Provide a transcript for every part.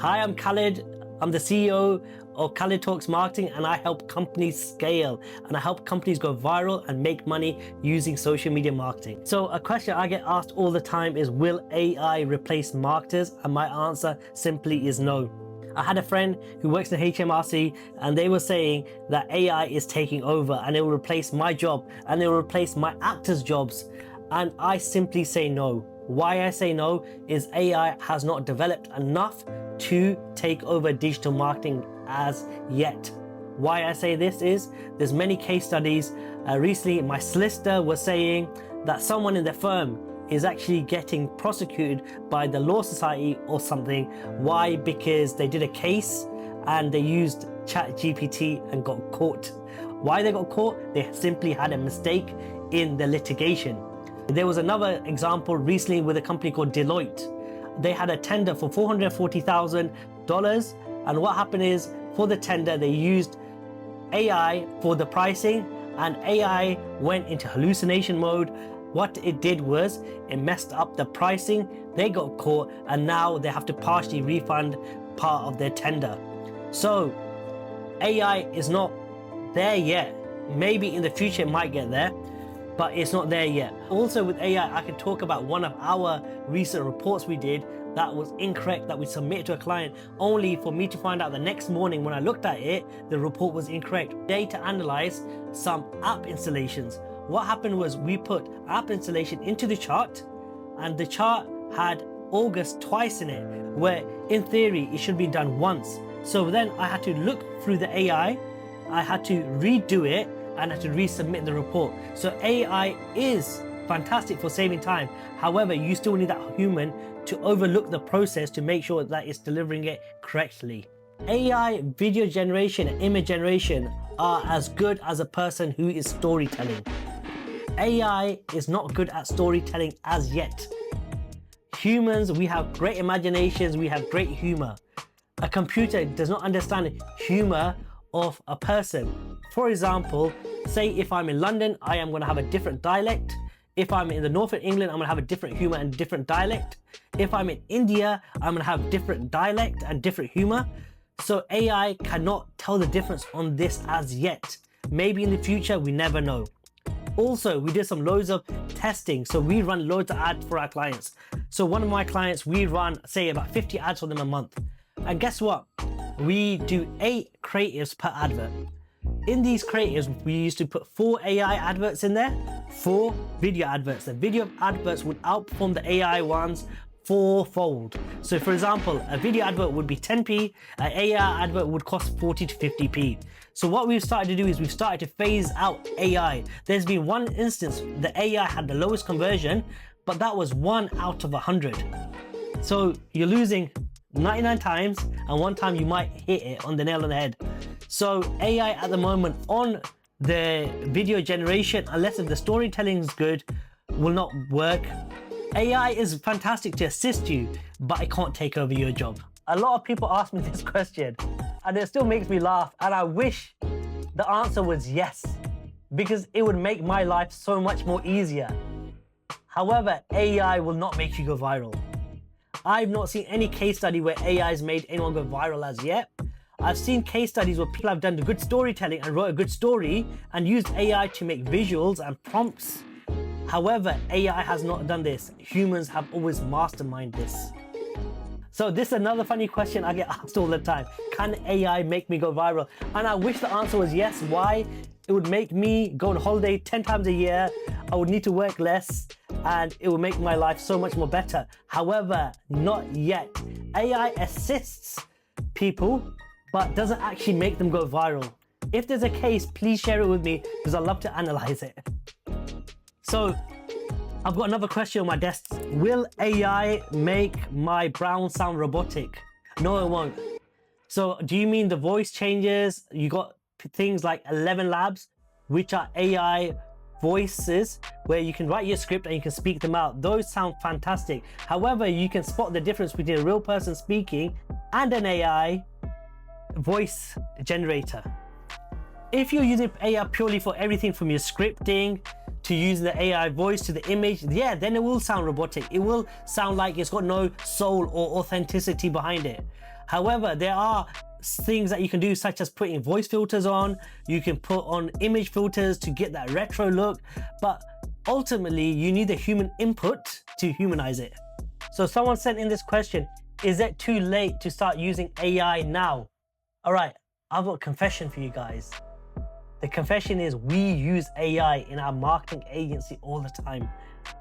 Hi, I'm Khalid. I'm the CEO of Khalid Talks Marketing, and I help companies scale and I help companies go viral and make money using social media marketing. So a question I get asked all the time is, will AI replace marketers? And my answer simply is no. I had a friend who works in HMRC and they were saying that AI is taking over and it will replace my job and it will replace my actors' jobs. And I simply say no. Why I say no is AI has not developed enough to take over digital marketing as yet. Why I say this is, there's many case studies. Recently, my solicitor was saying that someone in their firm is actually getting prosecuted by the Law Society or something. Why? Because they did a case and they used ChatGPT and got caught. Why they got caught? They simply had a mistake in the litigation. There was another example recently with a company called Deloitte. They had a tender for $440,000, and what happened is, for the tender they used AI for the pricing, and AI went into hallucination mode. What it did was it messed up the pricing, they got caught, and now they have to partially refund part of their tender. So AI is not there yet. Maybe in the future it might get there, but it's not there yet. Also with AI, I can talk about one of our recent reports we did that was incorrect, that we submitted to a client, only for me to find out the next morning when I looked at it, the report was incorrect. Data analyze some app installations. What happened was we put app installation into the chart, and the chart had August twice in it, where in theory it should be done once. So then I had to look through the AI, I had to redo it, and I had to resubmit the report. So AI is fantastic for saving time. However, you still need that human to overlook the process to make sure that it's delivering it correctly. AI video generation and image generation are as good as a person who is storytelling. AI is not good at storytelling as yet. Humans, we have great imaginations, we have great humor. A computer does not understand humor of a person. For example, say if I'm in London, I am going to have a different dialect. If I'm in the north of England, I'm going to have a different humor and different dialect. If I'm in India, I'm going to have different dialect and different humor. So AI cannot tell the difference on this as yet. Maybe in the future, we never know. Also, we did some loads of testing. So we run loads of ads for our clients. So one of my clients, we run, say, about 50 ads for them a month. And guess what? We do 8 creatives per advert. In these creatives, we used to put 4 AI adverts in there, 4 video adverts. The video adverts would outperform the AI ones 4-fold. So for example, a video advert would be 10p, an AI advert would cost 40 to 50p. So what we've started to do is we've started to phase out AI. There's been one instance the AI had the lowest conversion, but that was 1 out of 100. So you're losing 99 times, and 1 time you might hit it on the nail on the head. So AI at the moment on the video generation, unless if the storytelling is good, will not work. AI is fantastic to assist you, but it can't take over your job. A lot of people ask me this question, and it still makes me laugh, and I wish the answer was yes, because it would make my life so much more easier. However, AI will not make you go viral. I've not seen any case study where AI has made anyone go viral as yet. I've seen case studies where people have done good storytelling and wrote a good story and used AI to make visuals and prompts. However, AI has not done this. Humans have always masterminded this. So this is another funny question I get asked all the time. Can AI make me go viral? And I wish the answer was yes. Why? It would make me go on holiday 10 times a year. I would need to work less, and it would make my life so much more better. However, not yet. AI assists people, but doesn't actually make them go viral. If there's a case, please share it with me, because I'd love to analyze it. So I've got another question on my desk. Will AI make my brown sound robotic? No, it won't. So do you mean the voice changes? You got things like 11 Labs, which are AI voices where you can write your script and you can speak them out. Those sound fantastic. However, you can spot the difference between a real person speaking and an AI voice generator. If you're using AI purely for everything from your scripting to using the AI voice to the image, yeah, then it will sound robotic. It will sound like it's got no soul or authenticity behind it. However, there are things that you can do, such as putting voice filters on. You can put on image filters to get that retro look, but ultimately you need the human input to humanize it. So someone sent in this question: is it too late to start using AI now? All right, I've got a confession for you guys. The confession is we use AI in our marketing agency all the time.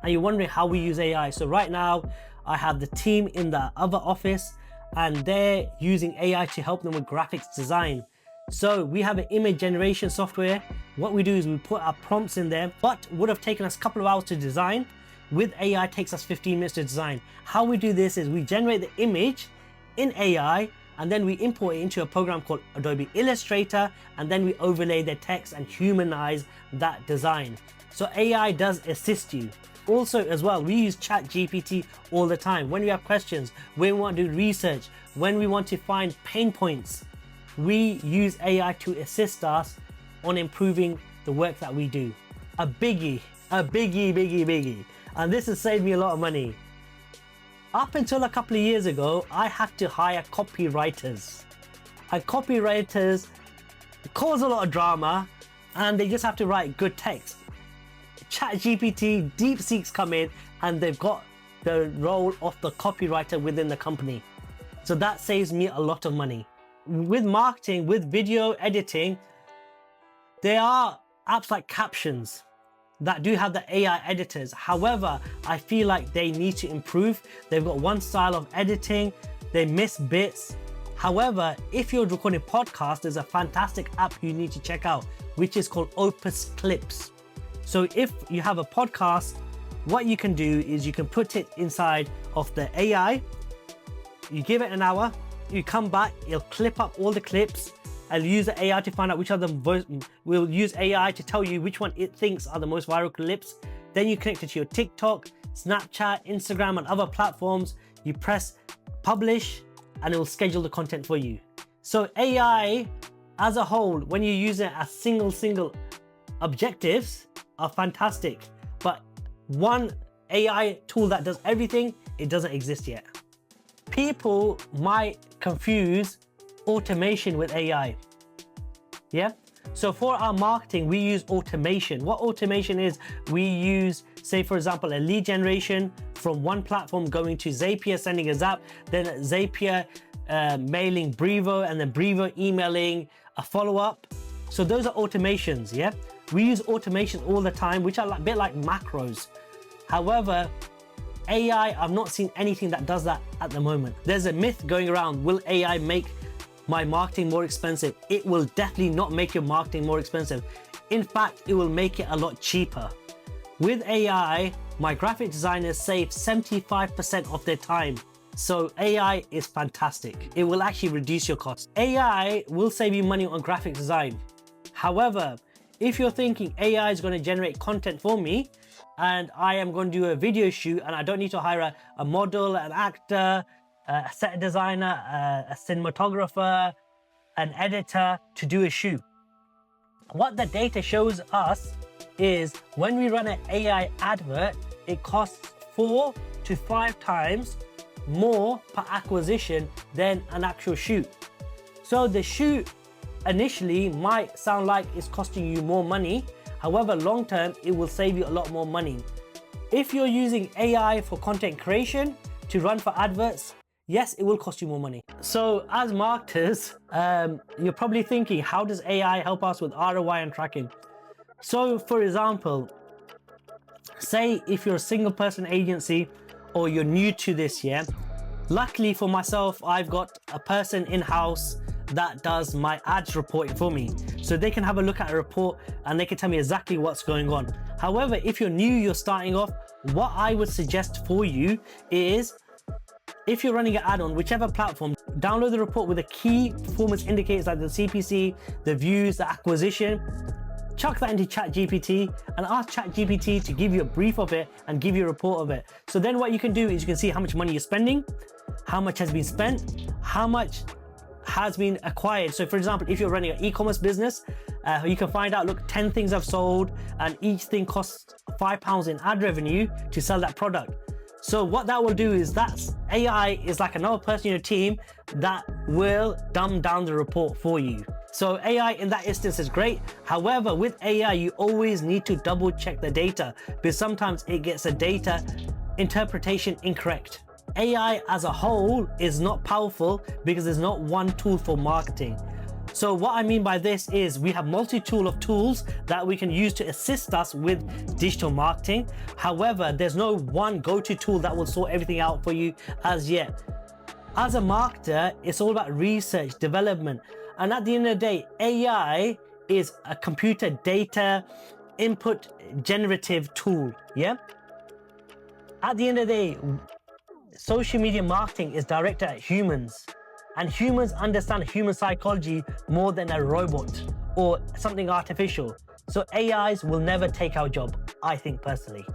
And you're wondering how we use AI. So right now I have the team in the other office and they're using AI to help them with graphics design. So we have an image generation software. What we do is we put our prompts in there, but would have taken us a couple of hours to design. With AI, it takes us 15 minutes to design. How we do this is we generate the image in AI and then we import it into a program called Adobe Illustrator, and then we overlay the text and humanize that design. So AI does assist you. Also as well, we use ChatGPT all the time. When we have questions, when we want to do research, when we want to find pain points, we use AI to assist us on improving the work that we do. A biggie, biggie. And this has saved me a lot of money. Up until a couple of years ago, I had to hire copywriters. And copywriters cause a lot of drama and they just have to write good text. ChatGPT, DeepSeek's come in and they've got the role of the copywriter within the company. So that saves me a lot of money. With marketing, with video editing, there are apps like Captions that do have the AI editors. However, I feel like they need to improve. They've got one style of editing, they miss bits. However, if you're recording podcasts, there's a fantastic app you need to check out, which is called Opus Clips. So if you have a podcast, what you can do is you can put it inside of the AI, you give it an hour, you come back, it'll clip up all the clips, and use the AI to find out which of them will use AI to tell you which one it thinks are the most viral clips. Then you connect it to your TikTok, Snapchat, Instagram, and other platforms. You press publish and it will schedule the content for you. So AI as a whole, when you use it as single objectives, are fantastic. But one AI tool that does everything, it doesn't exist yet. People might confuse automation with AI. Yeah? So for our marketing, we use automation. What automation is, we use, say for example, a lead generation from one platform going to Zapier, sending a zap, then Zapier mailing Brevo, and then Brevo emailing a follow-up. So those are automations, yeah? We use automation all the time, which are a bit like macros. However, AI, I've not seen anything that does that at the moment. There's a myth going around, will AI make my marketing more expensive? It will definitely not make your marketing more expensive. In fact, it will make it a lot cheaper. With AI, my graphic designers save 75% of their time. So AI is fantastic. It will actually reduce your costs. AI will save you money on graphic design. However, if you're thinking AI is going to generate content for me and I am going to do a video shoot and I don't need to hire a model, an actor, a set designer, a cinematographer, an editor to do a shoot. What the data shows us is when we run an AI advert, it costs 4 to 5 times more per acquisition than an actual shoot. So the shoot initially might sound like it's costing you more money. However, long term, it will save you a lot more money. If you're using AI for content creation to run for adverts, yes, it will cost you more money. So as marketers, you're probably thinking, how does AI help us with ROI and tracking? So for example, say if you're a single person agency or you're new to this, yeah, luckily for myself, I've got a person in-house that does my ads reporting for me. So they can have a look at a report and they can tell me exactly what's going on. However, if you're new, you're starting off, what I would suggest for you is, if you're running an ad on whichever platform, download the report with the key performance indicators like the CPC, the views, the acquisition, chuck that into ChatGPT and ask ChatGPT to give you a brief of it and give you a report of it. So then what you can do is you can see how much money you're spending, how much has been spent, how much has been acquired. So for example, if you're running an e-commerce business, you can find out, look, 10 things I've sold and each thing costs £5 in ad revenue to sell that product. So what that will do is AI is like another person in your team that will dumb down the report for you. So AI in that instance is great. However, with AI, you always need to double check the data because sometimes it gets the data interpretation incorrect. AI as a whole is not powerful because there's not one tool for marketing. So what I mean by this is we have multi-tool of tools that we can use to assist us with digital marketing. However, there's no one go-to tool that will sort everything out for you as yet. As a marketer, it's all about research, development. And at the end of the day, AI is a computer data input generative tool, yeah? At the end of the day, social media marketing is directed at humans. And humans understand human psychology more than a robot or something artificial. So AIs will never take our job, I think personally.